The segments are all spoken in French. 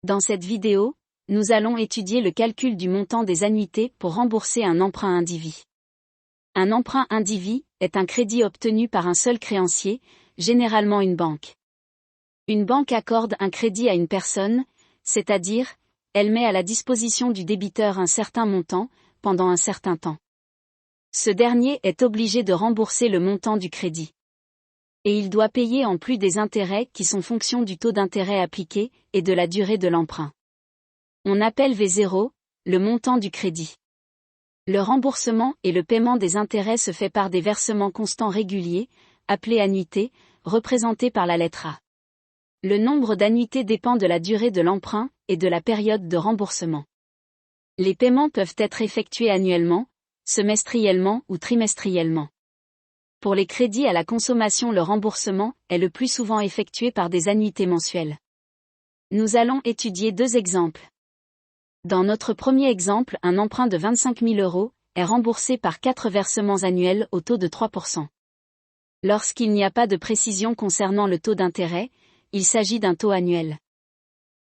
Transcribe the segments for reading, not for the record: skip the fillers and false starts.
Dans cette vidéo, nous allons étudier le calcul du montant des annuités pour rembourser un emprunt indivis. Un emprunt indivis est un crédit obtenu par un seul créancier, généralement une banque. Une banque accorde un crédit à une personne, c'est-à-dire, elle met à la disposition du débiteur un certain montant, pendant un certain temps. Ce dernier est obligé de rembourser le montant du crédit. Et il doit payer en plus des intérêts qui sont fonction du taux d'intérêt appliqué et de la durée de l'emprunt. On appelle V0, le montant du crédit. Le remboursement et le paiement des intérêts se fait par des versements constants réguliers, appelés annuités, représentés par la lettre A. Le nombre d'annuités dépend de la durée de l'emprunt et de la période de remboursement. Les paiements peuvent être effectués annuellement, semestriellement ou trimestriellement. Pour les crédits à la consommation, le remboursement est le plus souvent effectué par des annuités mensuelles. Nous allons étudier deux exemples. Dans notre premier exemple, un emprunt de 25 000 € est remboursé par 4 versements annuels au taux de 3%. Lorsqu'il n'y a pas de précision concernant le taux d'intérêt, il s'agit d'un taux annuel.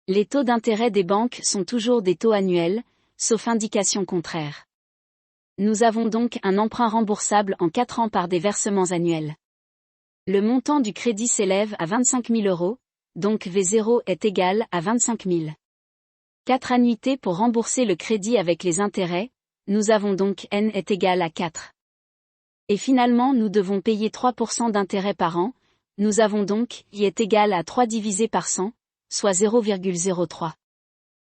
Les taux d'intérêt des banques sont toujours des taux annuels, sauf indication contraire. Nous avons donc un emprunt remboursable en 4 ans par des versements annuels. Le montant du crédit s'élève à 25 000 €, donc V0 est égal à 25 000. 4 annuités pour rembourser le crédit avec les intérêts, nous avons donc N est égal à 4. Et finalement nous devons payer 3% d'intérêt par an, nous avons donc I est égal à 3 divisé par 100, soit 0,03.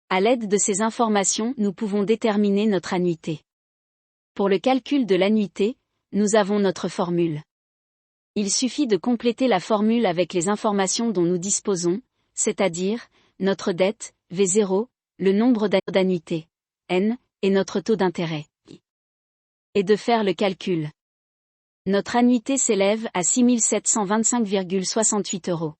À l'aide de ces informations nous pouvons déterminer notre annuité. Pour le calcul de l'annuité, nous avons notre formule. Il suffit de compléter la formule avec les informations dont nous disposons, c'est-à-dire, notre dette, V0, le nombre d'annuités, N, et notre taux d'intérêt, I. Et de faire le calcul. Notre annuité s'élève à 6 725,68 €.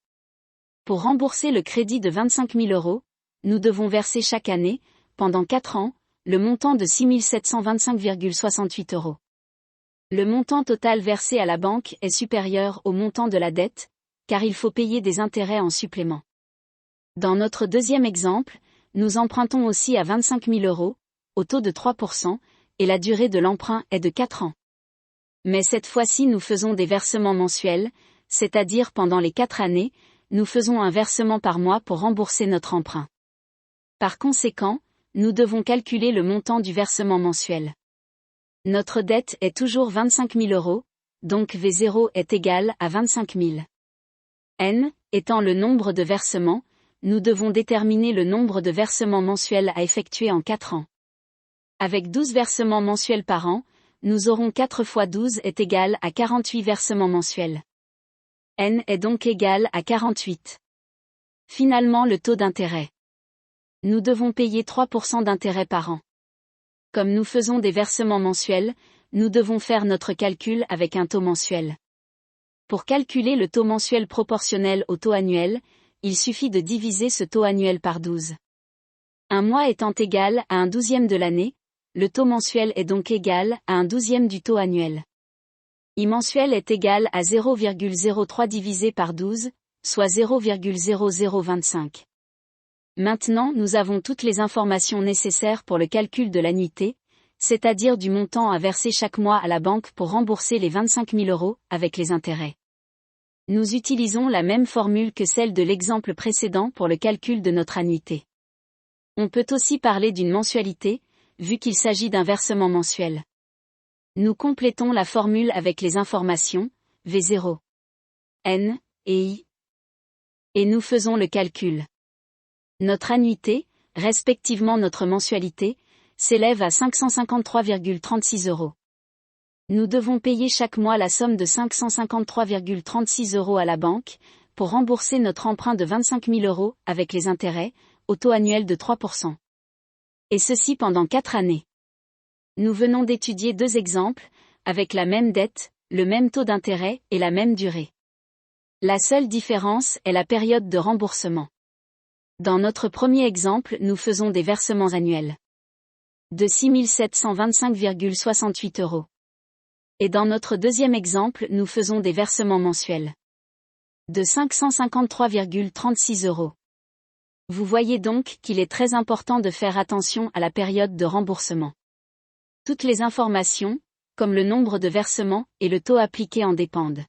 Pour rembourser le crédit de 25 000 €, nous devons verser chaque année, pendant 4 ans, le montant de 6 725,68 €. Le montant total versé à la banque est supérieur au montant de la dette, car il faut payer des intérêts en supplément. Dans notre deuxième exemple, nous empruntons aussi à 25 000 €, au taux de 3%, et la durée de l'emprunt est de 4 ans. Mais cette fois-ci nous faisons des versements mensuels, c'est-à-dire pendant les 4 années, nous faisons un versement par mois pour rembourser notre emprunt. Par conséquent, nous devons calculer le montant du versement mensuel. Notre dette est toujours 25 000 €, donc V0 est égal à 25 000. N, étant le nombre de versements, nous devons déterminer le nombre de versements mensuels à effectuer en 4 ans. Avec 12 versements mensuels par an, nous aurons 4 x 12 est égal à 48 versements mensuels. N est donc égal à 48. Finalement le taux d'intérêt. Nous devons payer 3% d'intérêt par an. Comme nous faisons des versements mensuels, nous devons faire notre calcul avec un taux mensuel. Pour calculer le taux mensuel proportionnel au taux annuel, il suffit de diviser ce taux annuel par 12. Un mois étant égal à un douzième de l'année, le taux mensuel est donc égal à un douzième du taux annuel. I mensuel est égal à 0,03 divisé par 12, soit 0,0025. Maintenant nous avons toutes les informations nécessaires pour le calcul de l'annuité, c'est-à-dire du montant à verser chaque mois à la banque pour rembourser les 25 000 € avec les intérêts. Nous utilisons la même formule que celle de l'exemple précédent pour le calcul de notre annuité. On peut aussi parler d'une mensualité, vu qu'il s'agit d'un versement mensuel. Nous complétons la formule avec les informations, V0, N, et I. Et nous faisons le calcul. Notre annuité, respectivement notre mensualité, s'élève à 553,36 €. Nous devons payer chaque mois la somme de 553,36 € à la banque, pour rembourser notre emprunt de 25 000 € avec les intérêts, au taux annuel de 3%. Et ceci pendant 4 années. Nous venons d'étudier deux exemples, avec la même dette, le même taux d'intérêt et la même durée. La seule différence est la période de remboursement. Dans notre premier exemple, nous faisons des versements annuels de 6 725,68 €. Et dans notre deuxième exemple, nous faisons des versements mensuels de 553,36 €. Vous voyez donc qu'il est très important de faire attention à la période de remboursement. Toutes les informations, comme le nombre de versements et le taux appliqué en dépendent.